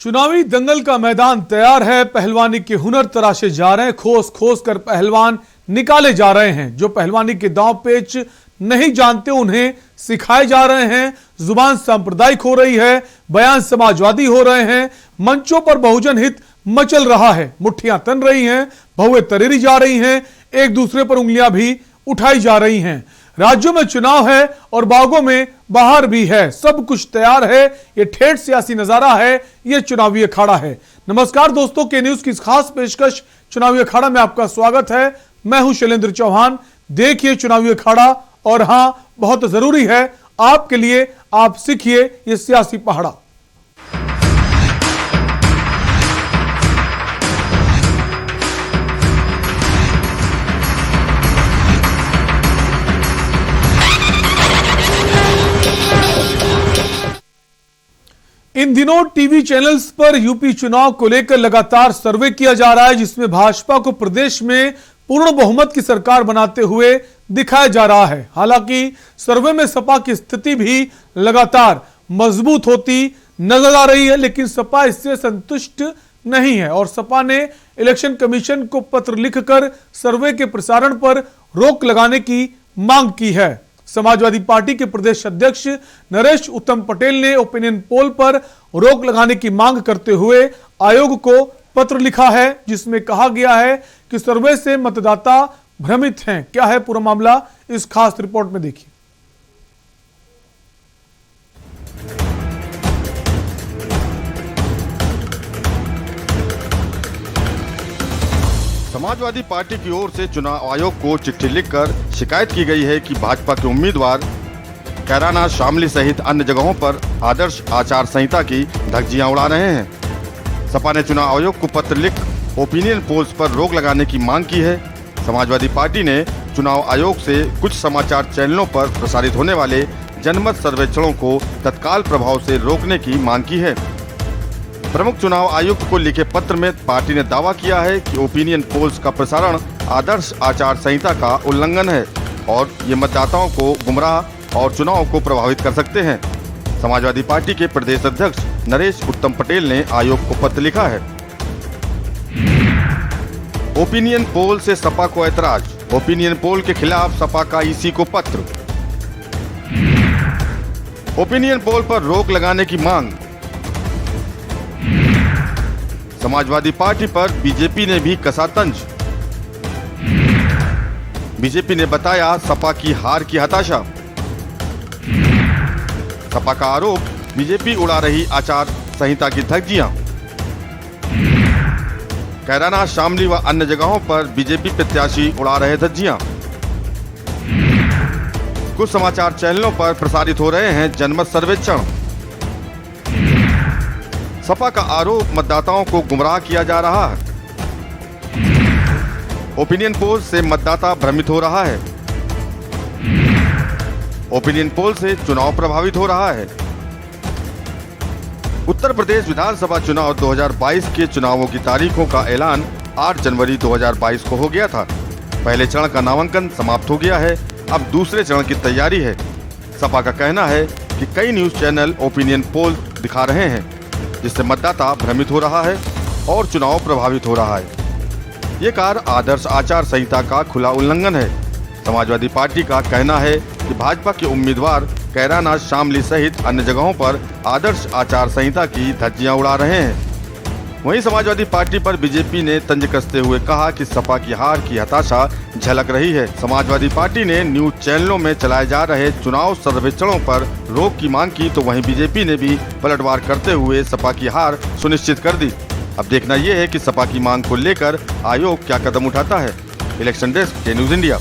चुनावी दंगल का मैदान तैयार है। पहलवानी के हुनर तराशे जा रहे हैं। खोस खोस कर पहलवान निकाले जा रहे हैं। जो पहलवानी के दांव पेच नहीं जानते उन्हें सिखाए जा रहे हैं। जुबान सांप्रदायिक हो रही है, बयान समाजवादी हो रहे हैं। मंचों पर बहुजन हित मचल रहा है। मुट्ठियां तन रही हैं, भौवें तरेरी जा रही हैं, एक दूसरे पर उंगलियां भी उठाई जा रही हैं। राज्यों में चुनाव है और बागों में बाहर भी है। सब कुछ तैयार है। ये ठेठ सियासी नजारा है, ये चुनावी अखाड़ा है। नमस्कार दोस्तों, के न्यूज की इस खास पेशकश चुनावी अखाड़ा में आपका स्वागत है। मैं हूं शैलेंद्र चौहान। देखिए चुनावी अखाड़ा, और हां, बहुत जरूरी है आपके लिए, आप सीखिए ये सियासी पहाड़ा। इन दिनों टीवी चैनल्स पर यूपी चुनाव को लेकर लगातार सर्वे किया जा रहा है, जिसमें भाजपा को प्रदेश में पूर्ण बहुमत की सरकार बनाते हुए दिखाया जा रहा है। हालांकि सर्वे में सपा की स्थिति भी लगातार मजबूत होती नजर आ रही है, लेकिन सपा इससे संतुष्ट नहीं है और सपा ने इलेक्शन कमीशन को पत्र लिखकर सर्वे के प्रसारण पर रोक लगाने की मांग की है। समाजवादी पार्टी के प्रदेश अध्यक्ष नरेश उत्तम पटेल ने ओपिनियन पोल पर रोक लगाने की मांग करते हुए आयोग को पत्र लिखा है, जिसमें कहा गया है कि सर्वे से मतदाता भ्रमित हैं। क्या है पूरा मामला, इस खास रिपोर्ट में देखिए। समाजवादी पार्टी की ओर से चुनाव आयोग को चिट्ठी लिखकर शिकायत की गई है कि भाजपा के उम्मीदवार कैराना शामली सहित अन्य जगहों पर आदर्श आचार संहिता की धज्जियां उड़ा रहे हैं। सपा ने चुनाव आयोग को पत्र लिख ओपिनियन पोल्स पर रोक लगाने की मांग की है। समाजवादी पार्टी ने चुनाव आयोग से कुछ समाचार चैनलों पर प्रसारित होने वाले जनमत सर्वेक्षणों को तत्काल प्रभाव से रोकने की मांग की है। प्रमुख चुनाव आयुक्त को लिखे पत्र में पार्टी ने दावा किया है कि ओपिनियन पोल्स का प्रसारण आदर्श आचार संहिता का उल्लंघन है और ये मतदाताओं को गुमराह और चुनाव को प्रभावित कर सकते हैं। समाजवादी पार्टी के प्रदेश अध्यक्ष नरेश उत्तम पटेल ने आयोग को पत्र लिखा है। ओपिनियन पोल से सपा को ऐतराज। ओपिनियन पोल के खिलाफ सपा का ईसी को पत्र। ओपिनियन पोल पर रोक लगाने की मांग। समाजवादी पार्टी पर बीजेपी ने भी कसा तंज। बीजेपी ने बताया सपा की हार की हताशा। सपा का आरोप, बीजेपी उड़ा रही आचार संहिता की धज्जियां। कैराना शामली व अन्य जगहों पर बीजेपी प्रत्याशी उड़ा रहे धज्जियां। कुछ समाचार चैनलों पर प्रसारित हो रहे हैं जनमत सर्वेक्षण। सपा का आरोप, मतदाताओं को गुमराह किया जा रहा है। ओपिनियन पोल से मतदाता भ्रमित हो रहा है। ओपिनियन पोल से चुनाव प्रभावित हो रहा है। उत्तर प्रदेश विधानसभा चुनाव 2022 के चुनावों की तारीखों का ऐलान 8 जनवरी 2022 को हो गया था। पहले चरण का नामांकन समाप्त हो गया है, अब दूसरे चरण की तैयारी है। सपा का कहना है कि कई न्यूज चैनल ओपिनियन पोल दिखा रहे हैं, जिससे मतदाता भ्रमित हो रहा है और चुनाव प्रभावित हो रहा है। ये कार्य आदर्श आचार संहिता का खुला उल्लंघन है। समाजवादी पार्टी का कहना है कि भाजपा के उम्मीदवार कैराना शामली सहित अन्य जगहों पर आदर्श आचार संहिता की धज्जियां उड़ा रहे हैं। वहीं समाजवादी पार्टी पर बीजेपी ने तंज कसते हुए कहा कि सपा की हार की हताशा झलक रही है। समाजवादी पार्टी ने न्यूज चैनलों में चलाए जा रहे चुनाव सर्वेक्षणों पर रोक की मांग की, तो वहीं बीजेपी ने भी पलटवार करते हुए सपा की हार सुनिश्चित कर दी। अब देखना यह है कि सपा की मांग को लेकर आयोग क्या कदम उठाता है। इलेक्शन डेस्क, के न्यूज इंडिया।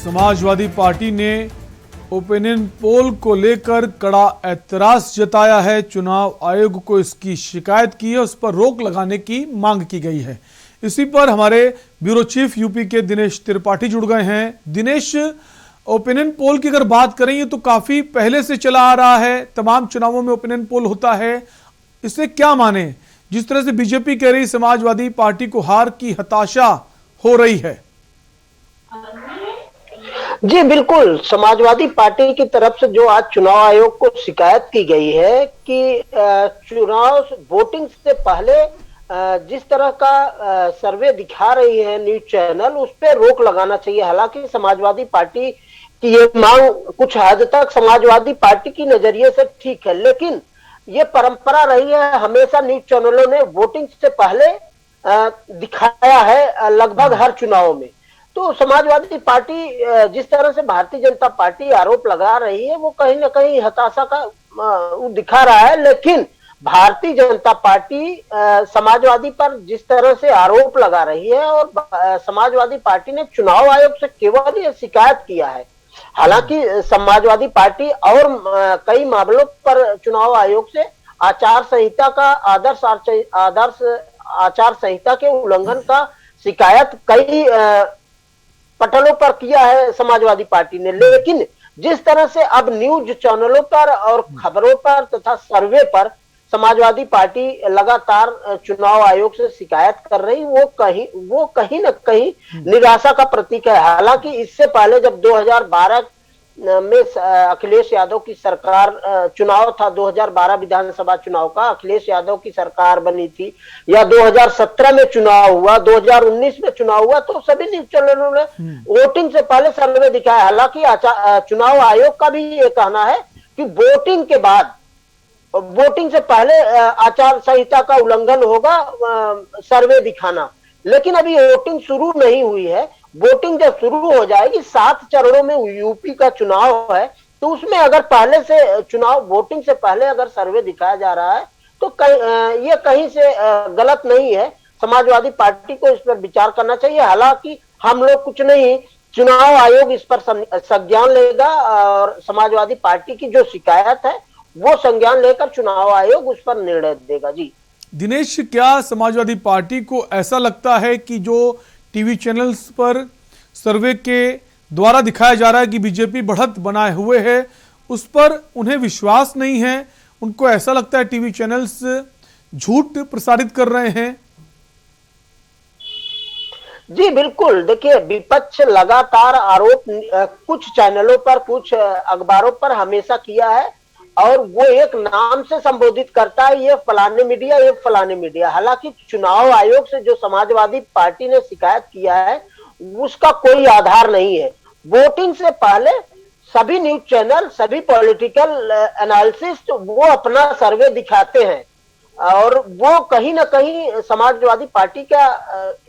समाजवादी पार्टी ने ओपिनियन पोल को लेकर कड़ा ऐतराज जताया है। चुनाव आयोग को इसकी शिकायत की है, उस पर रोक लगाने की मांग की गई है। इसी पर हमारे ब्यूरो चीफ यूपी के दिनेश त्रिपाठी जुड़ गए हैं। दिनेश, ओपिनियन पोल की अगर बात करें, ये तो काफी पहले से चला आ रहा है, तमाम चुनावों में ओपिनियन पोल होता है, इसे क्या माने? जिस तरह से बीजेपी कह रही समाजवादी पार्टी को हार की हताशा हो रही है। जी बिल्कुल, समाजवादी पार्टी की तरफ से जो आज चुनाव आयोग को शिकायत की गई है कि चुनाव वोटिंग से पहले जिस तरह का सर्वे दिखा रही है न्यूज चैनल, उस पर रोक लगाना चाहिए। हालांकि समाजवादी पार्टी की ये मांग कुछ हद तक समाजवादी पार्टी की नजरिए से ठीक है, लेकिन ये परंपरा रही है, हमेशा न्यूज चैनलों ने वोटिंग से पहले दिखाया है लगभग हर चुनाव में। तो समाजवादी पार्टी जिस तरह से भारतीय जनता पार्टी आरोप लगा रही है, वो कहीं ना कहीं हताशा का दिखा रहा है। लेकिन भारतीय जनता पार्टी समाजवादी पर जिस तरह से आरोप लगा रही है, और समाजवादी पार्टी ने चुनाव आयोग से केवल ये शिकायत किया है। हालांकि समाजवादी पार्टी और कई मामलों पर चुनाव आयोग से आचार संहिता का आदर्श आचार संहिता के उल्लंघन का शिकायत कई पटलों पर किया है समाजवादी पार्टी ने। लेकिन जिस तरह से अब न्यूज चैनलों पर और खबरों पर तथा सर्वे पर समाजवादी पार्टी लगातार चुनाव आयोग से शिकायत कर रही, वो कहीं ना कहीं निराशा का प्रतीक है। हालांकि इससे पहले जब 2012 में अखिलेश यादव की सरकार, चुनाव था 2012 विधानसभा चुनाव का, अखिलेश यादव की सरकार बनी थी, या 2017 में चुनाव हुआ, 2019 में चुनाव हुआ, तो सभी न्यूज चैनलों ने वोटिंग से पहले सर्वे दिखाया। हालांकि चुनाव आयोग का भी ये कहना है कि वोटिंग के बाद, वोटिंग से पहले आचार संहिता का उल्लंघन होगा सर्वे दिखाना। लेकिन अभी वोटिंग शुरू नहीं हुई है। वोटिंग जब शुरू हो जाएगी, 7 चरणों में यूपी का चुनाव है, तो उसमें अगर पहले से चुनाव वोटिंग से पहले अगर सर्वे दिखाया जा रहा है, तो ये कहीं से गलत नहीं है। समाजवादी पार्टी को इस पर विचार करना चाहिए। हालांकि हम लोग कुछ नहीं, चुनाव आयोग इस पर संज्ञान लेगा, और समाजवादी पार्टी की जो शिकायत है वो संज्ञान लेकर चुनाव आयोग उस पर निर्णय देगा। जी दिनेश, क्या समाजवादी पार्टी को ऐसा लगता है कि जो टीवी चैनल्स पर सर्वे के द्वारा दिखाया जा रहा है कि बीजेपी बढ़त बनाए हुए है, उस पर उन्हें विश्वास नहीं है? उनको ऐसा लगता है टीवी चैनल्स झूठ प्रसारित कर रहे हैं? जी बिल्कुल, देखिए, विपक्ष लगातार आरोप कुछ चैनलों पर, कुछ अखबारों पर हमेशा किया है, और वो एक नाम से संबोधित करता है, ये फलाने मीडिया, ये फलाने मीडिया। हालांकि चुनाव आयोग से जो समाजवादी पार्टी ने शिकायत किया है, उसका कोई आधार नहीं है। वोटिंग से पहले सभी न्यूज चैनल, सभी पॉलिटिकल एनालिसिस्ट वो अपना सर्वे दिखाते हैं, और वो कहीं ना कहीं समाजवादी पार्टी का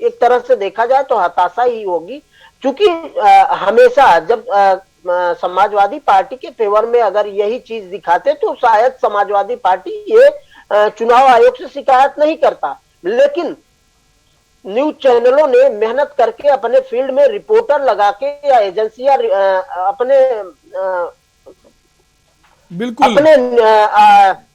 एक तरह से देखा जाए तो हताशा ही होगी। क्योंकि हमेशा जब समाजवादी पार्टी के फेवर में अगर यही चीज दिखाते, तो शायद समाजवादी पार्टी ये चुनाव आयोग से शिकायत नहीं करता। लेकिन न्यूज चैनलों ने मेहनत करके अपने फील्ड में रिपोर्टर लगा के, या एजेंसियां अपने बिल्कुल अपने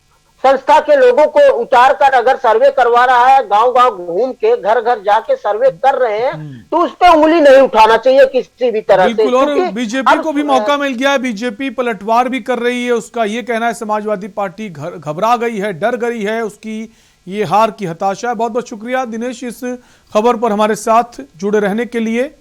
संस्था के लोगों को उतार कर अगर सर्वे करवा रहा है, गांव गांव घूम के, घर घर जाके सर्वे कर रहे हैं, तो उस पर उंगली नहीं उठाना चाहिए किसी भी तरह से। बिल्कुल, और बीजेपी को भी मौका मिल गया है, बीजेपी पलटवार भी कर रही है। उसका ये कहना है समाजवादी पार्टी घबरा गई है, डर गई है, उसकी ये हार की हताशा है। बहुत बहुत शुक्रिया दिनेश, इस खबर पर हमारे साथ जुड़े रहने के लिए।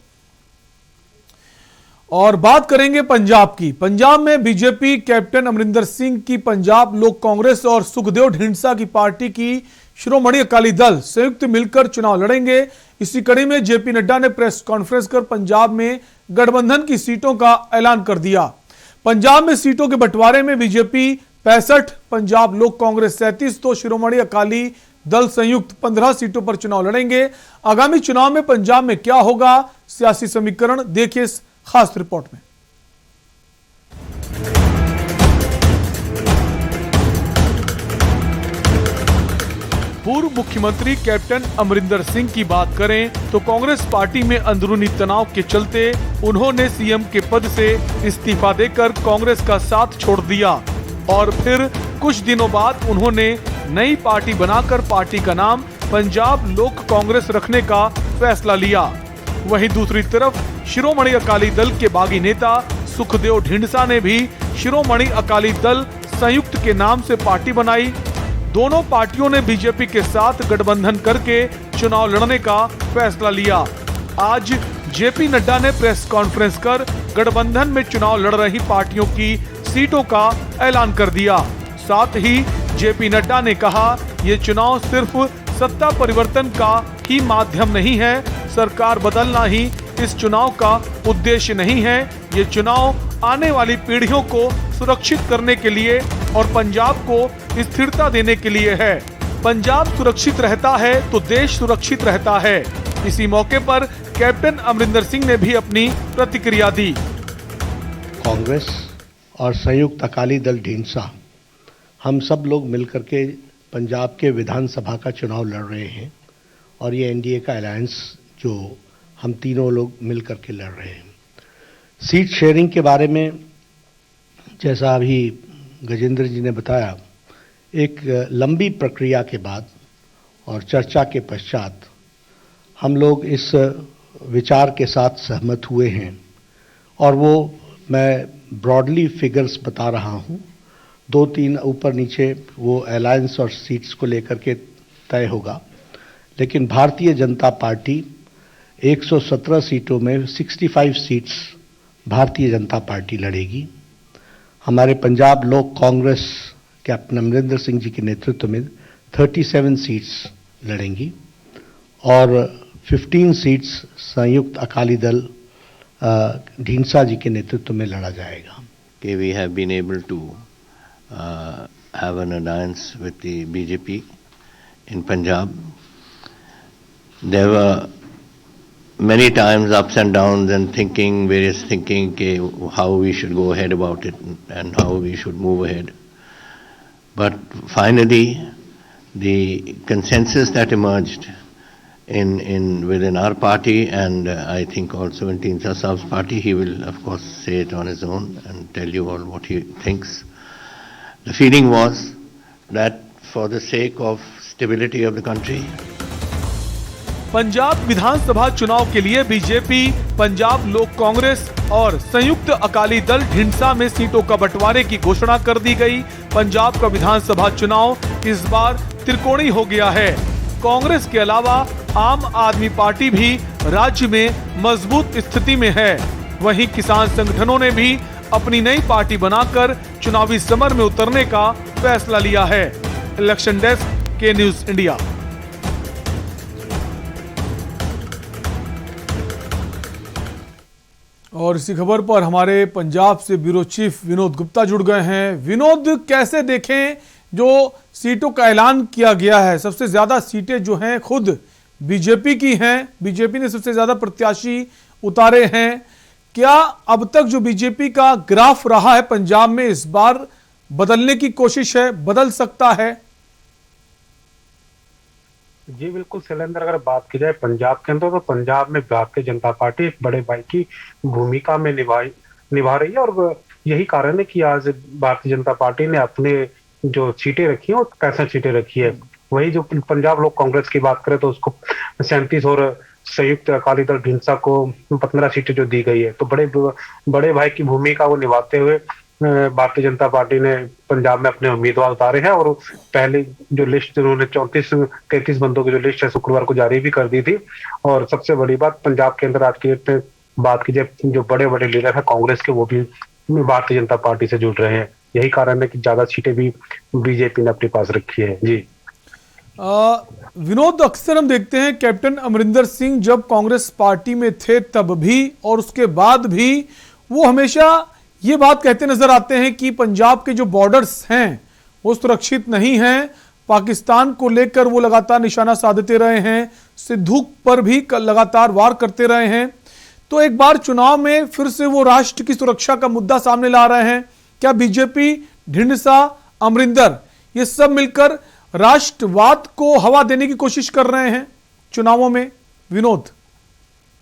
और बात करेंगे पंजाब की। पंजाब में बीजेपी कैप्टन अमरिंदर सिंह की पंजाब लोक कांग्रेस और सुखदेव ढींडसा की पार्टी की शिरोमणि अकाली दल संयुक्त मिलकर चुनाव लड़ेंगे। इसी कड़ी में जेपी नड्डा ने प्रेस कॉन्फ्रेंस कर पंजाब में गठबंधन की सीटों का ऐलान कर दिया। पंजाब में सीटों के बंटवारे में बीजेपी 65, पंजाब लोक कांग्रेस 37, तो शिरोमणि अकाली दल संयुक्त 15 सीटों पर चुनाव लड़ेंगे। आगामी चुनाव में पंजाब में क्या होगा, सियासी समीकरण देखिए इस खास रिपोर्ट में। पूर्व मुख्यमंत्री कैप्टन अमरिंदर सिंह की बात करें तो कांग्रेस पार्टी में अंदरूनी तनाव के चलते उन्होंने सीएम के पद से इस्तीफा देकर कांग्रेस का साथ छोड़ दिया, और फिर कुछ दिनों बाद उन्होंने नई पार्टी बनाकर पार्टी का नाम पंजाब लोक कांग्रेस रखने का फैसला लिया। वहीं दूसरी तरफ शिरोमणि अकाली दल के बागी नेता सुखदेव ढींडसा ने भी शिरोमणि अकाली दल संयुक्त के नाम से पार्टी बनाई। दोनों पार्टियों ने बीजेपी के साथ गठबंधन करके चुनाव लड़ने का फैसला लिया। आज जेपी नड्डा ने प्रेस कॉन्फ्रेंस कर गठबंधन में चुनाव लड़ रही पार्टियों की सीटों का ऐलान कर दिया। साथ ही जेपी नड्डा ने कहा, ये चुनाव सिर्फ सत्ता परिवर्तन का ही माध्यम नहीं है, सरकार बदलना ही इस चुनाव का उद्देश्य नहीं है। ये चुनाव आने वाली पीढ़ियों को सुरक्षित करने के लिए और पंजाब को स्थिरता देने के लिए है। पंजाब सुरक्षित रहता है तो देश सुरक्षित रहता है। इसी मौके पर कैप्टन अमरिंदर सिंह ने भी अपनी प्रतिक्रिया दी। कांग्रेस और संयुक्त अकाली दल ढींसा, हम सब लोग मिलकर के पंजाब के विधानसभा का चुनाव लड़ रहे हैं और ये एनडीए का अलायंस जो हम तीनों लोग मिलकर के लड़ रहे हैं। सीट शेयरिंग के बारे में जैसा अभी गजेंद्र जी ने बताया, एक लंबी प्रक्रिया के बाद और चर्चा के पश्चात हम लोग इस विचार के साथ सहमत हुए हैं और वो मैं ब्रॉडली फिगर्स बता रहा हूँ। 2-3 ऊपर नीचे वो अलायंस और सीट्स को लेकर के तय होगा, लेकिन भारतीय जनता पार्टी 117 सीटों में 65 सीट्स भारतीय जनता पार्टी लड़ेगी। हमारे पंजाब लोक कांग्रेस कैप्टन अमरिंदर सिंह जी के नेतृत्व में 37 सीट्स लड़ेंगी और 15 सीट्स संयुक्त अकाली दल ढींसा जी के नेतृत्व में लड़ा जाएगा। We have been able to have an alliance with the BJP in Punjab. There were many times ups and downs and various thinking how we should go ahead about it and how we should move ahead. But finally, the consensus that emerged within our party and I think also in Dhindsa Saab's party, he will of course say it on his own and tell you all what he thinks. The feeling was that for the sake of stability of the country, Punjab विधानसभा चुनाव के लिए BJP, Punjab लोक कांग्रेस और संयुक्त अकाली दल ढींसा में सीटों का बंटवारे की घोषणा कर दी गई। पंजाब का विधानसभा चुनाव इस बार त्रिकोणीय हो गया है। कांग्रेस के अलावा आम आदमी पार्टी भी राज्य में मजबूत स्थिति में है। वहीं किसान संगठनों ने भी अपनी नई पार्टी बनाकर चुनावी समर में उतरने का फैसला लिया है। इलेक्शन डेस्क के न्यूज इंडिया। और इसी खबर पर हमारे पंजाब से ब्यूरो चीफ विनोद गुप्ता जुड़ गए हैं। विनोद, कैसे देखें जो सीटों का ऐलान किया गया है? सबसे ज्यादा सीटें जो हैं खुद बीजेपी की हैं, बीजेपी ने सबसे ज्यादा प्रत्याशी उतारे हैं। क्या अब तक जो बीजेपी का ग्राफ रहा है पंजाब में, इस बार बदलने की कोशिश है, बदल सकता है? जी बिल्कुल शैलेंद्र, अगर बात की जाए पंजाब के अंदर, तो पंजाब में भारतीय जनता पार्टी एक बड़े भाई की भूमिका में निभा रही है और यही कारण है कि आज भारतीय जनता पार्टी ने अपने जो सीटें रखी है वो 65 सीटें रखी है। वही जो पंजाब लोक कांग्रेस की बात करें तो उसको 37 और संयुक्त अकाली दल ढींसा को 15 सीटें जो दी गई है, तो बड़े भाई की भूमिका वो निभाते हुए भारतीय जनता पार्टी ने पंजाब में अपने उम्मीदवार उतारे हैं और पहले जो लिस्ट उन्होंने 33 बंदों की जो लिस्ट है शुक्रवार को जारी भी कर दी थी। और सबसे बड़ी बात, पंजाब के अंदर आज की डेट में बात की जाए, जो बड़े बड़े लीडर है कांग्रेस के, वो भी भारतीय जनता पार्टी से जुड़ रहे हैं। यही कारण है कि ज्यादा सीटें भी बीजेपी ने अपने पास रखी है। जी विनोद, अक्सर हम देखते हैं कैप्टन अमरिंदर सिंह जब कांग्रेस पार्टी में थे तब भी और उसके बाद भी वो हमेशा ये बात कहते नजर आते हैं कि पंजाब के जो बॉर्डर्स हैं वो सुरक्षित नहीं हैं। पाकिस्तान को लेकर वो लगातार निशाना साधते रहे हैं, सिद्धू पर भी लगातार वार करते रहे हैं। तो एक बार चुनाव में फिर से वो राष्ट्र की सुरक्षा का मुद्दा सामने ला रहे हैं। क्या बीजेपी, ढींसा, अमरिंदर ये सब मिलकर राष्ट्रवाद को हवा देने की कोशिश कर रहे हैं चुनावों में? विनोद,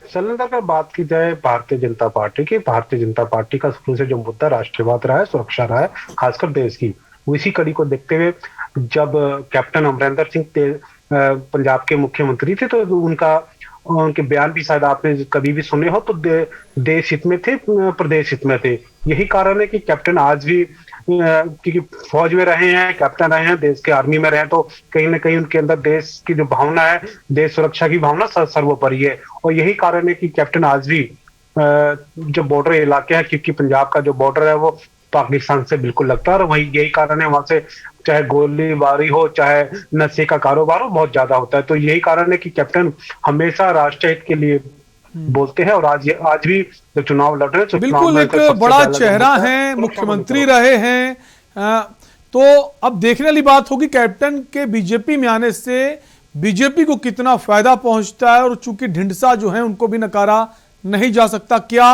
शैलेंद्र, अगर बात की जाए भारतीय जनता पार्टी की, भारतीय जनता पार्टी का शुरू से जो मुद्दा राष्ट्रवाद रहा है, सुरक्षा रहा है, खासकर देश की, वो इसी कड़ी को देखते हुए जब कैप्टन अमरिंदर सिंह पंजाब के मुख्यमंत्री थे तो उनके बयान भी शायद आपने कभी भी सुने हो, तो देश हित में थे, प्रदेश हित में थे। यही कारण है कि कैप्टन आज भी, क्योंकि फौज में रहे हैं, कैप्टन रहे हैं, देश के आर्मी में रहे हैं, तो कहीं ना कहीं उनके अंदर देश की जो भावना है, देश सुरक्षा की भावना सर्वोपरि है। और यही कारण है कि कैप्टन आज भी जो बॉर्डर इलाके हैं, क्योंकि पंजाब का जो बॉर्डर है वो पाकिस्तान से बिल्कुल लगता है, और वही यही कारण है वहां से चाहे गोलीबारी हो चाहे नशे का कारोबार हो बहुत ज्यादा होता है। तो यही कारण है कि कैप्टन हमेशा राष्ट्र हित के लिए बोलते हैं, और आज भी जब चुनाव लड़ रहे हैं तो बिल्कुल एक बड़ा चेहरा है, मुख्यमंत्री रहे हैं। तो अब देखने वाली बात होगी कैप्टन के बीजेपी में आने से बीजेपी को कितना फायदा पहुंचता है, और चूंकि ढिंढसा जो है उनको भी नकारा नहीं जा सकता। क्या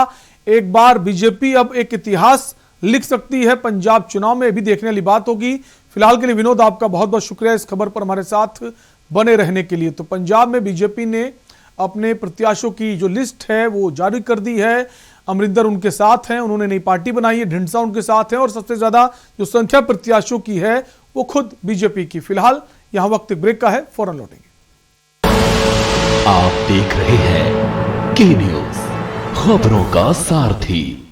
एक बार बीजेपी अब एक इतिहास लिख सकती है पंजाब चुनाव में, भी देखने वाली बात होगी। फिलहाल के लिए विनोद आपका बहुत बहुत शुक्रिया इस खबर पर हमारे साथ बने रहने के लिए। तो पंजाब में बीजेपी ने अपने प्रत्याशियों की जो लिस्ट है वो जारी कर दी है। अमरिंदर उनके साथ हैं, उन्होंने नई पार्टी बनाई है, ढिंढसा उनके साथ है, और सबसे ज्यादा जो संख्या प्रत्याशियों की है वो खुद बीजेपी की। फिलहाल यहां वक्त ब्रेक का है, फौरन लौटेंगे। आप देख रहे हैं के न्यूज़, खबरों का सारथी।